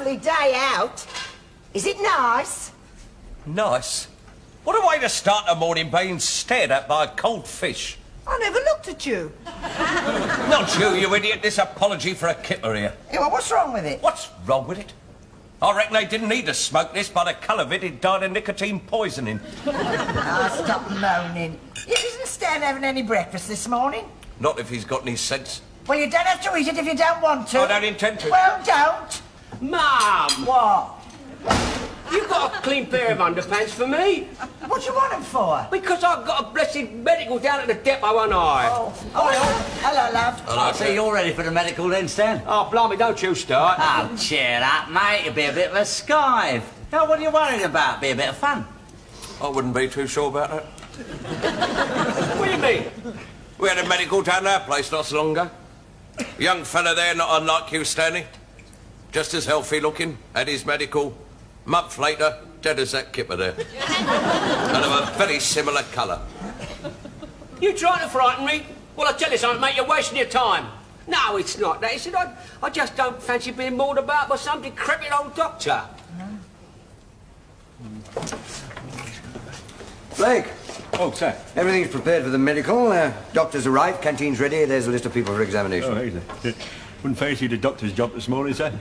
lovely day out. Is it nice? Nice? What a way to start the morning being stared at by a cold fish. I never looked at you. Not you idiot. This apology for a kipper here. Yeah, well, what's wrong with it? What's wrong with it? I reckon they didn't need to smoke this. By the colour of it, it died of nicotine poisoning. Stop moaning. You didn't stand having any breakfast this morning? Not if he's got any sense. Well, you don't have to eat it if you don't want to. I don't intend to. Well, don't. Mum! What? You got a clean pair of underpants for me? What do you want them for? Because I've got a blessed medical down at the depot, one eye. Hello, love. I see you're ready for the medical then, Stan. Oh, blimey, don't you start. Oh, cheer up, mate. It'll be a bit of a skive. Now, what are you worried about? Be a bit of fun. I wouldn't be too sure about that. What do you mean? We had a medical down our place not so long ago. A young fella there, not unlike you, Stanley. Just as healthy looking, had his medical. Month later, dead as that kipper there. And of a very similar colour. You trying to frighten me? Well, I'll tell you something, mate, you're wasting your time. No, it's not that. He said, I just don't fancy being mauled about by some decrepit old doctor. Blake. Oh, sir. Everything's prepared for the medical. Doctor's arrived, canteen's ready. There's a list of people for examination. Oh, easy. Wouldn't fancy the doctor's job this morning, sir.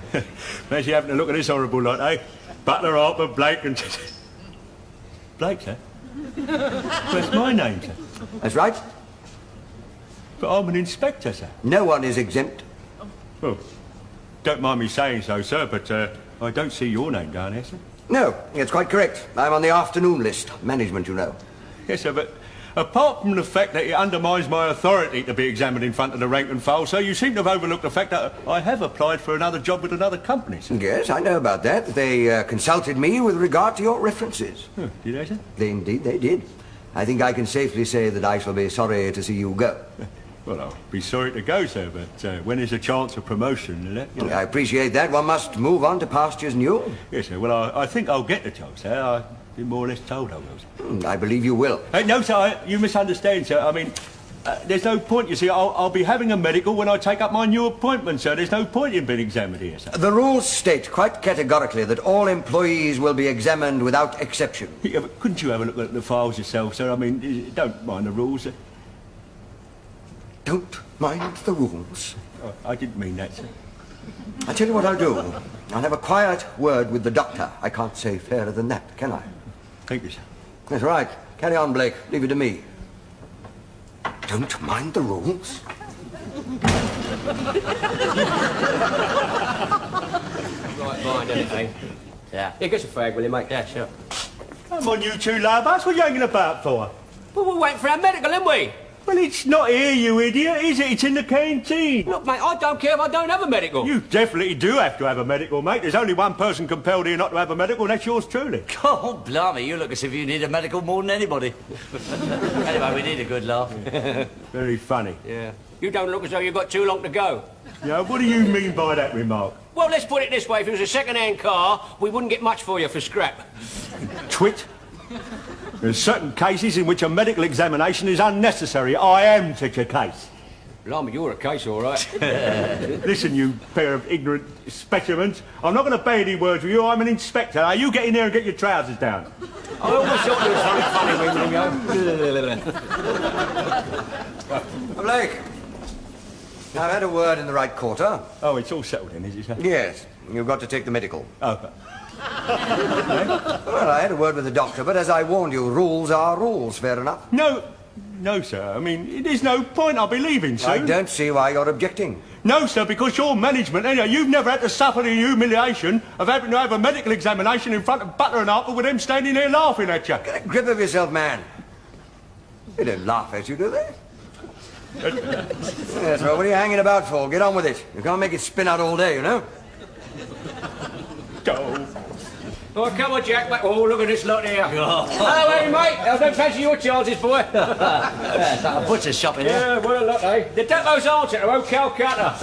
Fancy having a look at this horrible lot, eh? Butler, Harper, Blake and... Blake, sir? Where's my name, sir? That's right. But I'm an inspector, sir. No one is exempt. Well, don't mind me saying so, sir, but I don't see your name down here, sir. No, it's quite correct. I'm on the afternoon list. Management, you know. Yes, sir, but apart from the fact that it undermines my authority to be examined in front of the rank and file, sir, you seem to have overlooked the fact that I have applied for another job with another company, sir. Yes, I know about that. They consulted me with regard to your references. Oh, did they, sir? Indeed, they did. I think I can safely say that I shall be sorry to see you go. Well, I'll be sorry to go, sir, but when there's a chance of promotion, you know. I appreciate that. One must move on to pastures new. Yes, sir. Well, I think I'll get the job, sir. I've been more or less told I will, sir. I believe you will. No, sir, you misunderstand, sir. I mean, there's no point, you see. I'll be having a medical when I take up my new appointment, sir. There's no point in being examined here, sir. The rules state quite categorically that all employees will be examined without exception. Yeah, but couldn't you have a look at the files yourself, sir? I mean, don't mind the rules, sir. Don't mind the rules. Oh, I didn't mean that, sir. I'll tell you what I'll do. I'll have a quiet word with the doctor. I can't say fairer than that, can I? Thank you, sir. That's right. Carry on, Blake. Leave it to me. Don't mind the rules. Right mind, anything. Yeah. Here, get a fag, will you, mate? Yeah, sure. Come on, you two lab-butts. What are you hanging about for? Well, we're waiting for our medical, aren't we? Well, it's not here, you idiot, is it? It's in the canteen. Look, mate, I don't care if I don't have a medical. You definitely do have to have a medical, mate. There's only one person compelled here not to have a medical, and that's yours truly. Oh, blimey, you look as if you need a medical more than anybody. Anyway, we need a good laugh. Very funny. Yeah. You don't look as though you've got too long to go. Yeah, what do you mean by that remark? Well, let's put it this way. If it was a second-hand car, we wouldn't get much for you for scrap. Twit. There's certain cases in which a medical examination is unnecessary. I am such a case. Blimey, you're a case, all right. Listen, you pair of ignorant specimens. I'm not going to pay any words with you. I'm an inspector. Now, you get in there and get your trousers down. I always thought there was something funny when you go. Blake, I've had a word in the right quarter. Oh, it's all settled in, is it, sir? Yes, you've got to take the medical. Oh, Well, I had a word with the doctor, but as I warned you, rules are rules, fair enough. No, sir. I mean, there's no point. I'll be leaving soon. I don't see why you're objecting. No, sir, because your management, you've never had to suffer the humiliation of having to have a medical examination in front of Butler and Harper with them standing there laughing at you. Get a grip of yourself, man. They don't laugh at you, do they? Yes, well, what are you hanging about for? Get on with it. You can't make it spin out all day, you know? Go. Oh, come on, Jack. Oh, look at this lot here. Oh. Hello, hey, mate. I don't fancy your chances, boy. Yeah, it's like a butcher's shop in here. Yeah, what a lot, eh? The depot's answer to old Calcutta.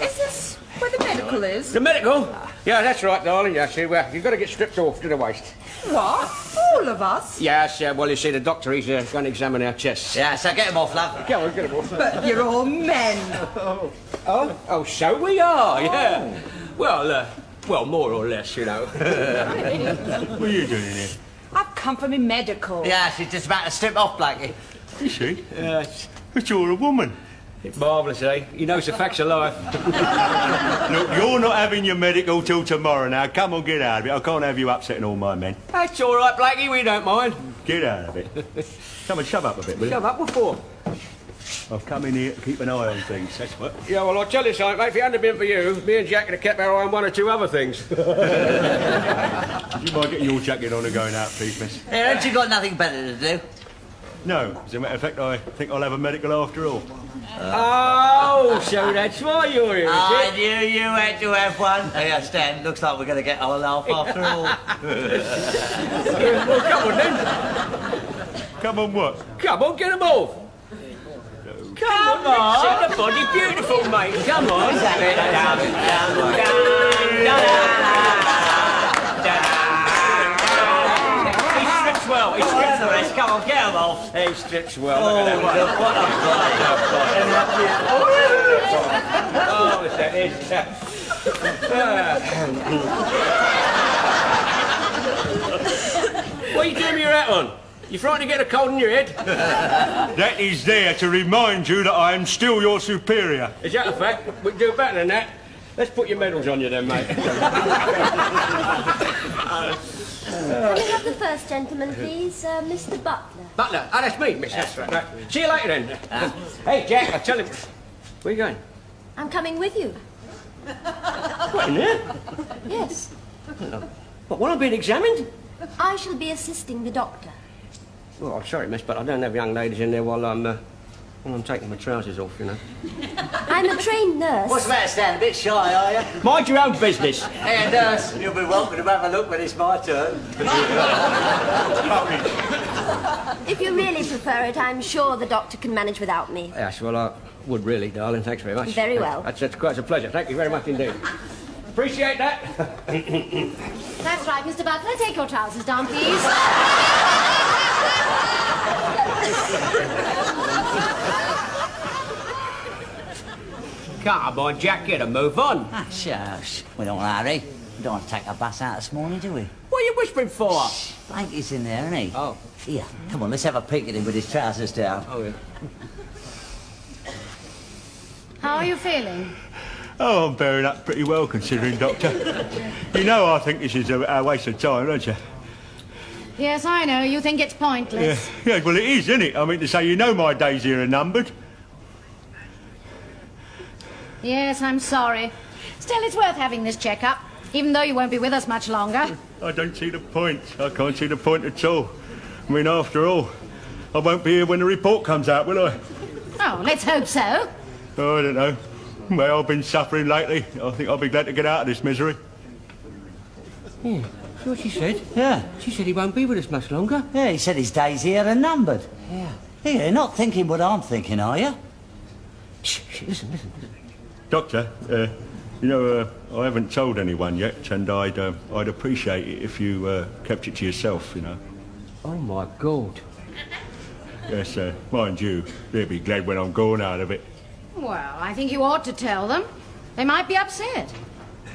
Is this where the medical is? The medical? Yeah, that's right, darling. Yeah, see, well, you've got to get stripped off to the waist. What? All of us? Yes, well, you see, the doctor, he's going to examine our chests. Yeah, so get him off, love. Come on, get him off. But you're all men. Oh, so we are, yeah. Well, more or less, you know. What are you doing in here? I've come from a medical. Yeah, she's just about to strip off, Blakey. Is she? It's But you're a woman. marvellous, eh? He knows the facts of life. Look, you're not having your medical till tomorrow now. Come on, get out of it. I can't have you upsetting all my men. That's all right, Blakey, we don't mind. Get out of it. Come and shove up a bit, will you? Shove up, what for? I've come in here to keep an eye on things, that's what. Yeah, well, I'll tell you something, mate. If it hadn't been for you, me and Jack would have kept our eye on one or two other things. Do you mind getting your jacket on and going out, please, miss? Yeah, haven't you got nothing better to do? No, as a matter of fact, I think I'll have a medical after all. Oh, so that's why you're here, is I it? knew you had to have one. Hey, Stan, looks like we're going to get our laugh after all. Well, come on, then. Come on, what? Come on, get them off. Come on. Set the body beautiful, mate. Come on. He strips well. He strips the rest. Come on, get him off. He strips well. Oh, Look at that. what a Oh, that is. What are you doing with your hat on? You frightened to get a cold in your head? That is there to remind you that I am still your superior. Is that a fact? We can do better than that. Let's put your medals on you then, mate. Can we have the first gentleman, please? Mr. Butler. Butler. Oh, that's me, miss. That's right. See you later then. Hey, Jack, I'll tell him. Where are you going? I'm coming with you. What, in there? Yes. What, while I'm being examined? I shall be assisting the doctor. Well, I'm sorry, miss, but I don't have young ladies in there while I'm taking my trousers off, you know. I'm a trained nurse. What's the matter, Stan? A bit shy, are you? Mind your own business. Hey, nurse, you'll be welcome to have a look when it's my turn. If you really prefer it, I'm sure the doctor can manage without me. Yes, well, I would really, darling. Thanks very much. Very well. That's quite a pleasure. Thank you very much indeed. Appreciate that. That's right, Mr. Butler. Take your trousers down, please. Come on, Jack, get a move on. Ah, shush. We don't hurry. We don't want to take a bus out this morning, do we? What are you whispering for? Blakey's in there, isn't he? Oh. Here, come on, let's have a peek at him with his trousers down. Oh, yeah. How are you feeling? Oh, I'm bearing up pretty well, considering, Doctor. You know I think this is a waste of time, don't you? Yes, I know. You think it's pointless. Yeah, well, it is, isn't it? I mean to say, you know my days here are numbered. Yes, I'm sorry. Still, it's worth having this checkup, even though you won't be with us much longer. I don't see the point. I can't see the point at all. I mean, after all, I won't be here when the report comes out, will I? Oh, let's hope so. Oh, I don't know. Well, I've been suffering lately. I think I'll be glad to get out of this misery. Yeah, see what she said? Yeah. She said he won't be with us much longer. Yeah, he said his days here are numbered. Yeah. Yeah, you're not thinking what I'm thinking, are you? Shh, listen. Doctor, you know, I haven't told anyone yet, and I'd appreciate it if you kept it to yourself, you know. Oh, my God. Yes, mind you, they'll be glad when I'm gone out of it. Well, I think you ought to tell them. They might be upset.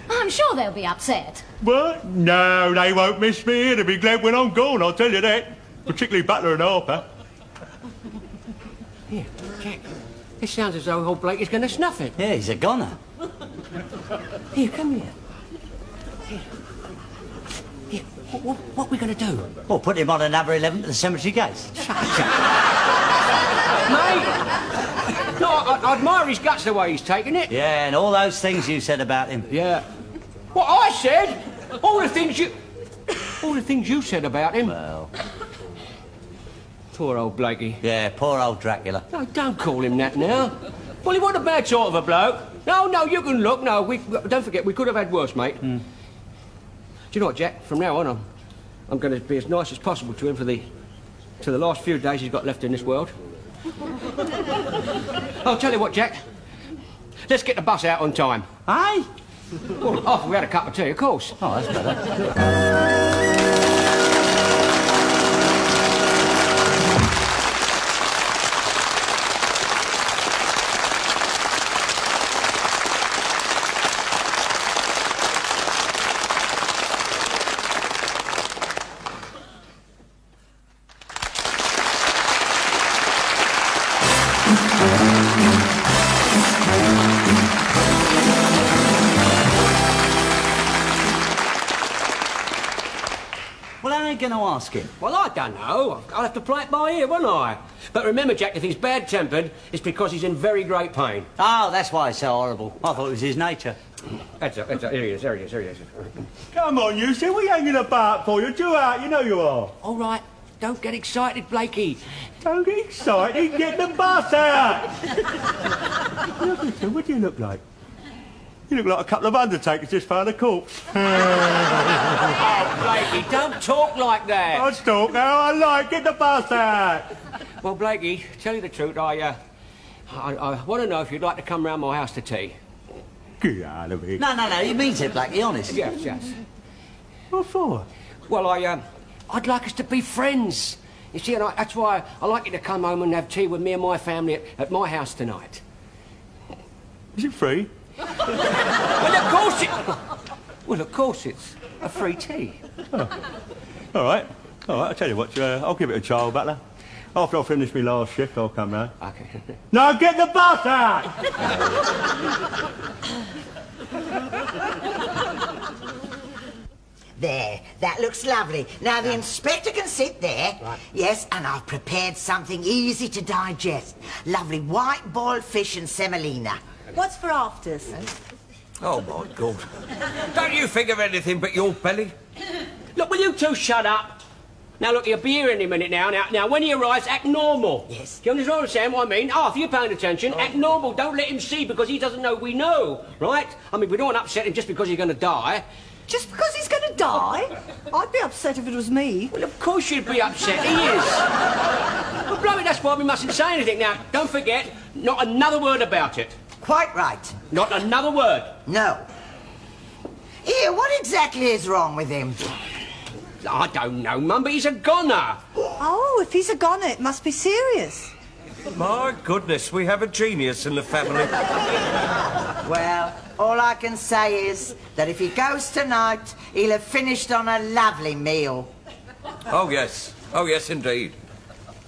I'm sure they'll be upset. What? No, they won't miss me here. They'll be glad when I'm gone, I'll tell you that. Particularly Butler and Harper. Here, Jack. This sounds as though old Blake is going to snuff it. Yeah, he's a goner. Here, come here. Here, what are we going to do? Well, put him on a number 11 at the cemetery gates. Mate! No, I admire his guts the way he's taking it. Yeah, and all those things you said about him. Yeah. What I said? All the things you said about him. Well, Poor old Blakey. yeah, poor old Dracula. No, don't call him that now. Well, he wasn't a bad sort of a bloke. No, you can look. No, don't forget, we could have had worse, mate. Do you know what, Jack? From now on, I'm going to be as nice as possible to him for the last few days he's got left in this world. I'll tell you what, Jack. Let's get the bus out on time. Hey? Well, after we had a cup of tea, of course. Oh, that's better. you going to ask him? Well, I don't know. I'll have to play it by ear, won't I? But remember, Jack, if he's bad-tempered, it's because he's in very great pain. Oh, that's why it's so horrible. I thought it was his nature. Here he is. Come on, you see, we hanging about for you. Do out, you know you are. All right, don't get excited, Blakey. Don't get excited, get the bus out. Look at you, what do you look like? You look like a couple of undertakers just found a corpse. Oh, Blakey, don't talk like that. I talk how I like, get the bus out. Well, Blakey, tell you the truth, I want to know if you'd like to come round my house to tea. Get out of here. No, he means it, Blakey, honest. Yes. What for? Well, I'd like us to be friends. You see, and that's why I like you to come home and have tea with me and my family at my house tonight. Is it free? Well, of course it's a free tea. Oh. All right, I'll tell you what, I'll give it a trial, Butler. After I finish my last shift, I'll come round. Okay. Now get the bus out! There, that looks lovely. Now the inspector can sit there. Right. Yes, and I've prepared something easy to digest. Lovely white boiled fish and semolina. What's for afters? Oh, my God. Don't you think of anything but your belly? Look, will you two shut up? Now, look, he'll be here any minute now. Now, when he arrives, act normal. Yes. Do you understand what I mean? Oh, if you're paying attention, act normal. Don't let him see because he doesn't know we know, right? I mean, we don't want to upset him just because he's going to die. Just because he's going to die? I'd be upset if it was me. Well, of course you'd be upset. He is. Well, blow it, that's why we mustn't say anything. Now, don't forget, not another word about it. Quite right. Not another word. No. Here, what exactly is wrong with him? I don't know, Mum, but he's a goner. Oh, if he's a goner, it must be serious. My goodness, we have a genius in the family. Well, all I can say is that if he goes tonight, he'll have finished on a lovely meal. Oh, yes, indeed.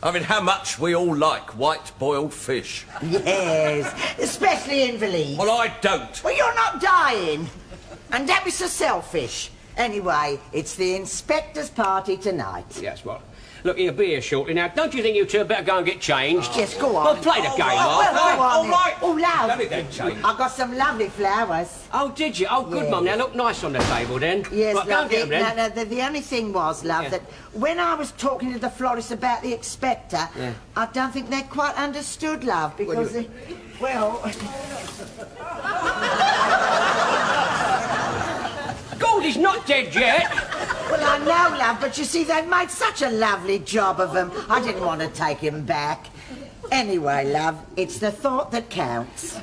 I mean, how much we all like white boiled fish. Yes, especially invalids. Well, I don't. Well, you're not dying. And don't be so selfish. Anyway, it's the inspector's party tonight. Yes, well, look, he'll be here shortly. Now, don't you think you two better go and get changed? Yes, go on. Well, play the game, well, Mark. go on. All then. right. Oh, love. Let me then change. I've got some lovely flowers. Oh, did you? Oh, good, Yes. Mum. Now, look nice on the table, then. Yes, right, go love. and get 'em, then. No, the only thing was, love, Yeah. that when I was talking to the florist about the inspector, Yeah. I don't think they quite understood, love, because, well... God, he's not dead yet. Well, I know, love, but you see, they've made such a lovely job of him. I didn't want to take him back. Anyway, love, it's the thought that counts.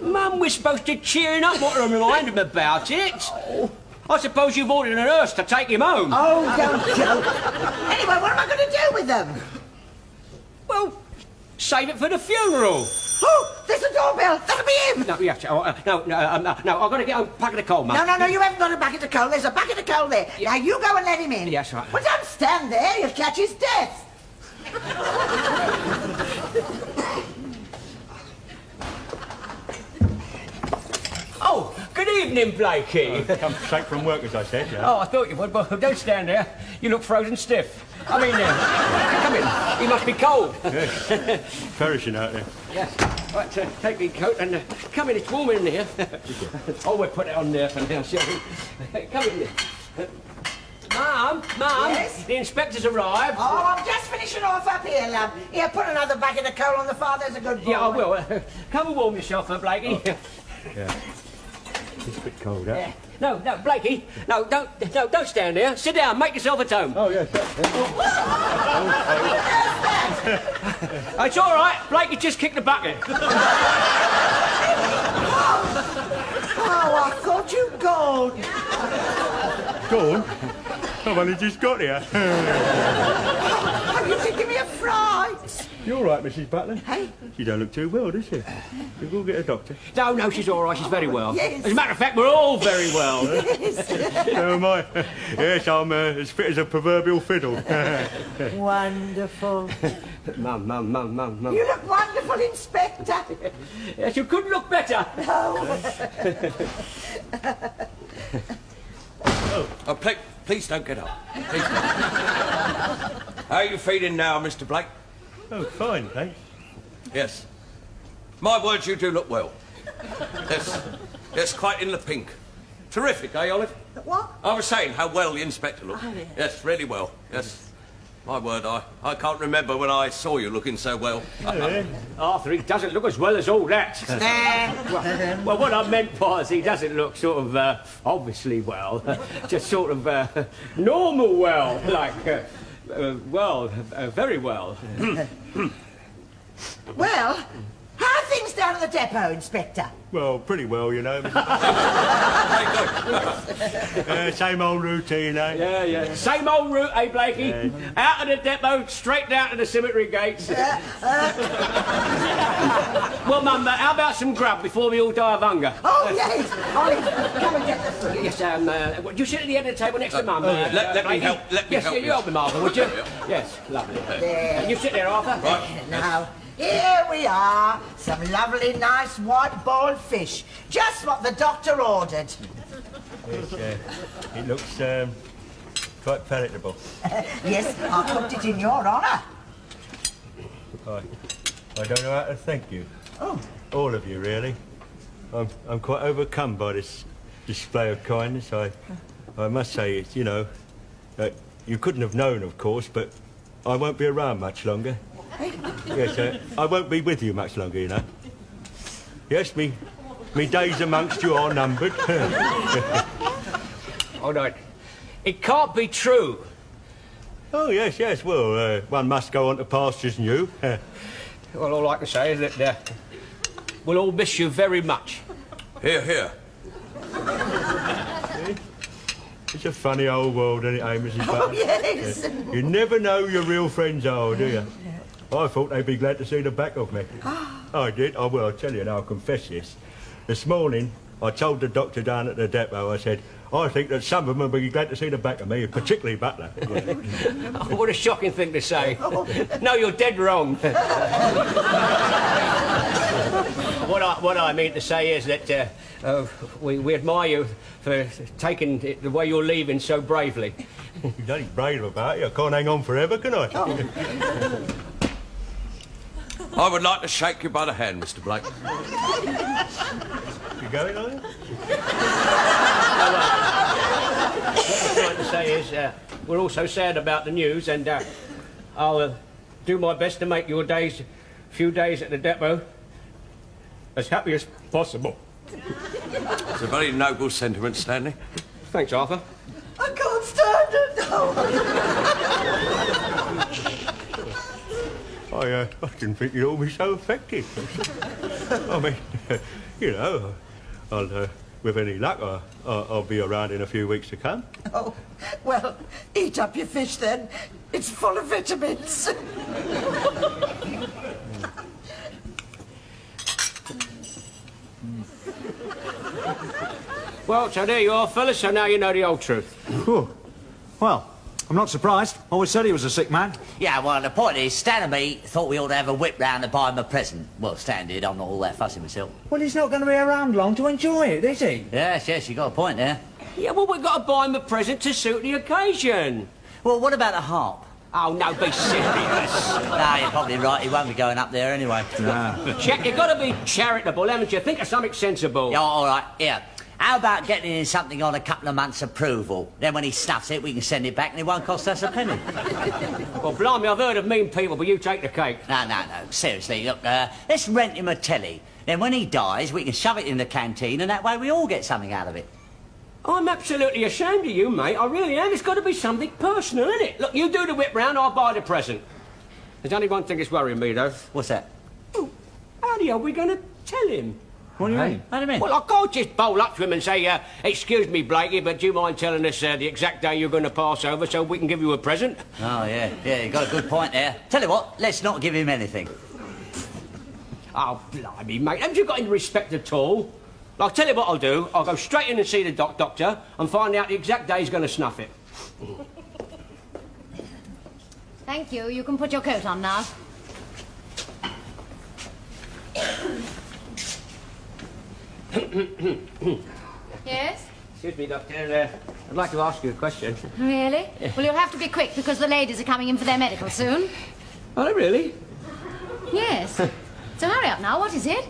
Mum, we're supposed to cheer him up, not to remind him about it. I suppose you've ordered an hearse to take him home. Oh, don't joke. Anyway, what am I going to do with them? Well, save it for the funeral. Oh, there's a doorbell. That'll be him. No, yes, no, I've got to get a packet of coal, Mum. No, you haven't got a bucket of coal. There's a bucket of coal there. Now, you go and let him in. Yes, right. Well, don't stand there. You'll catch his death. Oh, good evening, Blakey. Come straight from work, as I said, yeah. Oh, I thought you would, but don't stand there. You look frozen stiff. I mean, come in. He must be cold. Yes. Perishing out there. Yes. Right, take the coat and come in. It's warm in here. Oh, we'll put it on there for now, shall we? Come in there. Mum, Yes? the inspector's arrived. Oh, I'm just finishing off up here, love. Here, put another bucket of coal on the fire. There's a good boy. Yeah, I will. Come and warm yourself up, Blakey. Yeah. It's a bit cold, huh? Yeah. No, Blakey. No, don't stand there. Sit down. Make yourself at home. Oh, yes. It's all right. Blakey just kicked the bucket. Oh, I thought you'd gone. Gone? I've only just got here. Oh, you did give me a fright. You all right, Mrs. Butler? Hey? She don't look too well, does she? You go get a doctor. No, she's all right. She's very well. Yes. As a matter of fact, we're all very well. So am I. Yes, I'm as fit as a proverbial fiddle. Wonderful. Mum. You look wonderful, Inspector. Yes, you couldn't look better. Oh. Oh, Please don't get up. Please don't. How are you feeling now, Mr. Blake? Oh, fine, thanks. Yes. My words, you do look well. Yes. Yes, quite in the pink. Terrific, eh, Olive? What? I was saying how well the inspector looked. Oh, yeah. Yes, really well. Yes. My word, I can't remember when I saw you looking so well. Arthur, he doesn't look as well as all that. well, what I meant was he doesn't look sort of, obviously well. Just sort of, normal well. Like, very well. Well, how are things down at the depot, Inspector? Well, pretty well, you know. Same old routine, eh? Yeah, yeah. Same old route, eh, Blakey? Out of the depot, straight down to the cemetery gates. Well, Mum, how about some grub before we all die of hunger? Oh, yes. Olive, come and get the food. Yes, you sit at the end of the table next to Mum. Let me help. Yes, you help me, Arthur, would you? Yes, lovely. There. You sit there, Arthur. Right. Now, here we are. Some lovely, nice white boiled fish. Just what the doctor ordered. Yes, it looks quite palatable. Yes, I cooked it in your honour. I don't know how to thank you. Oh. All of you, really. I'm quite overcome by this display of kindness. I must say, it's, you know, you couldn't have known, of course, but I won't be around much longer. Yes, I won't be with you much longer, you know. Yes, me days amongst you are numbered. Hold on. It can't be true. Oh, yes, well, one must go on to pastures new. Well, all I can say is that we'll all miss you very much. Here, here. It's a funny old world, isn't it, eh, Mrs. Butler? Oh, yes. You never know who your real friends are, do you? I thought they'd be glad to see the back of me. I did. I will. I'll tell you now. I'll confess this. This morning, I told the doctor down at the depot, I said, I think that some of them will be glad to see the back of me, particularly Butler. Oh, what a shocking thing to say. No, you're dead wrong. What I mean to say is that we admire you for taking it the way you're leaving so bravely. You're bloody brave about it. I can't hang on forever, can I? I would like to shake you by the hand, Mr. Blake. You going, are you? What I'm trying to say is we're all so sad about the news, and I'll do my best to make your few days at the depot as happy as possible. It's a very noble sentiment, Stanley. Thanks, Arthur. I can't stand it. I didn't think you'd all be so effective. I mean, you know, with any luck, I'll be around in a few weeks to come. Oh, well, eat up your fish then. It's full of vitamins. Well, so there you are, fellas, so now you know the old truth. Well, I'm not surprised. Always said he was a sick man. Yeah, well, the point is, Stan and me thought we ought to have a whip round to buy him a present. Well, Stan did. I'm not all that fussy myself. Well, he's not going to be around long to enjoy it, is he? Yes, you got a point there. Yeah, well, we've got to buy him a present to suit the occasion. Well, what about a harp? Oh, no, be serious. No, you're probably right. He won't be going up there anyway. Jack, you've got to be charitable, haven't you? Think of something sensible. Yeah, all right, yeah. How about getting in something on a couple of months' approval? Then when he stuffs it, we can send it back and it won't cost us a penny. Well, blimey, I've heard of mean people, but you take the cake. No. Seriously, look, let's rent him a telly. Then when he dies, we can shove it in the canteen and that way we all get something out of it. I'm absolutely ashamed of you, mate. I really am. It's got to be something personal, isn't it? Look, you do the whip round, I'll buy the present. There's only one thing that's worrying me, though. What's that? Oh, how the hell are we going to tell him? What do you mean? What do you mean? Well, I can't just bowl up to him and say, excuse me, Blakey, but do you mind telling us the exact day you're going to pass over so we can give you a present? Oh, yeah, you got a good point there. Tell you what, let's not give him anything. Oh, blimey, mate, haven't you got any respect at all? I'll tell you what I'll do. I'll go straight in and see the doctor and find out the exact day he's going to snuff it. Thank you. You can put your coat on now. Yes? Excuse me, Doctor. I'd like to ask you a question. Really? Well, you'll have to be quick because the ladies are coming in for their medical soon. Are they really? Yes. So hurry up now. What is it?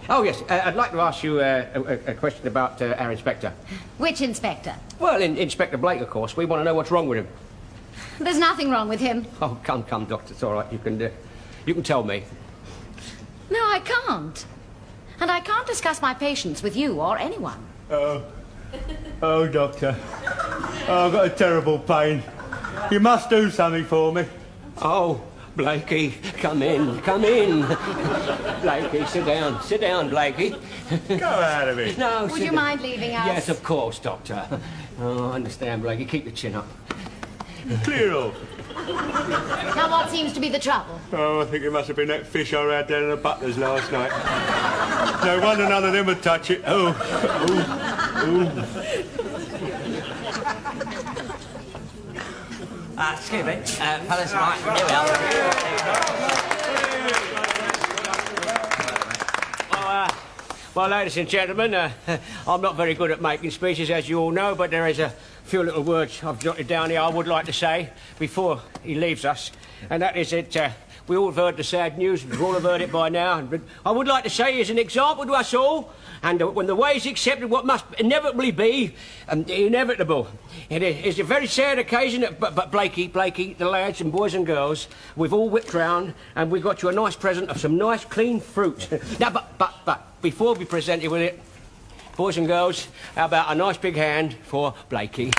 Oh, yes. I'd like to ask you a question about our inspector. Which inspector? Well, Inspector Blake, of course. We want to know what's wrong with him. There's nothing wrong with him. Oh, come, Doctor. It's all right. You can tell me. No, I can't. And I can't discuss my patients with you or anyone. Oh, Doctor. Oh, I've got a terrible pain. You must do something for me. Oh, Blakey, come in. Blakey, sit down, Blakey. Go out of it. No, Would you mind leaving us? Yes, of course, Doctor. Oh, I understand, Blakey. Keep your chin up. Clear off. Now, what seems to be the trouble? Oh, I think it must have been that fish I had down in the Butlers last night. No wonder none of them would touch it. Oh. Excuse me, fellas, right, here we are. Well, ladies and gentlemen, I'm not very good at making speeches, as you all know, but there is a few little words I've jotted down here I would like to say before he leaves us, and that is that we all have heard the sad news, we've all have heard it by now, but I would like to say as an example to us all, and when the way is accepted what must inevitably be inevitable. It is a very sad occasion, but Blakey, the lads and boys and girls, we've all whipped round and we've got you a nice present of some nice clean fruit. Now, but before we present you with it, boys and girls, how about a nice big hand for Blakey?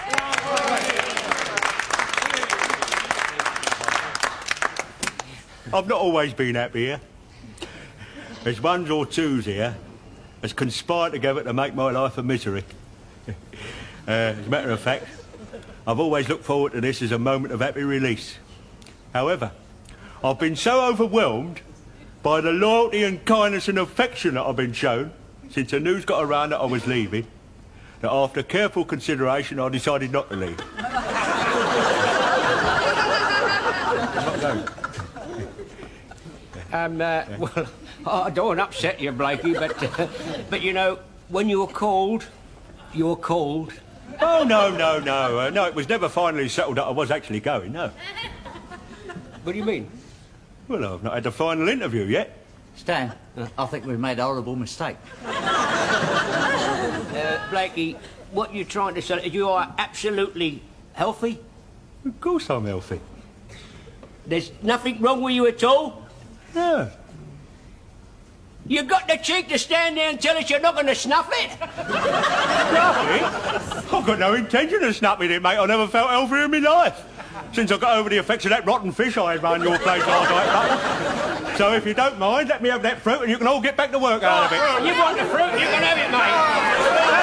I've not always been happy here. There's ones or twos here has conspired together to make my life a misery. As a matter of fact, I've always looked forward to this as a moment of happy release. However, I've been so overwhelmed by the loyalty and kindness and affection that I've been shown since the news got around that I was leaving, that after careful consideration I decided not to leave. Well, I don't want to upset you, Blakey, but you know, when you're called, you're called. Oh, no, it was never finally settled that I was actually going, no. What do you mean? Well, I've not had the final interview yet. Stan, I think we've made a horrible mistake. Blakey, what you're trying to say, you are absolutely healthy? Of course I'm healthy. There's nothing wrong with you at all? No. You got the cheek to stand there and tell us you're not going to snuff it? Snuff it? I've got no intention of snuffing it, mate. I never felt healthier in my life. Since I got over the effects of that rotten fish I had round your place last night, mate. So if you don't mind, let me have that fruit and you can all get back to work out of it. You want the fruit? You can have it, mate.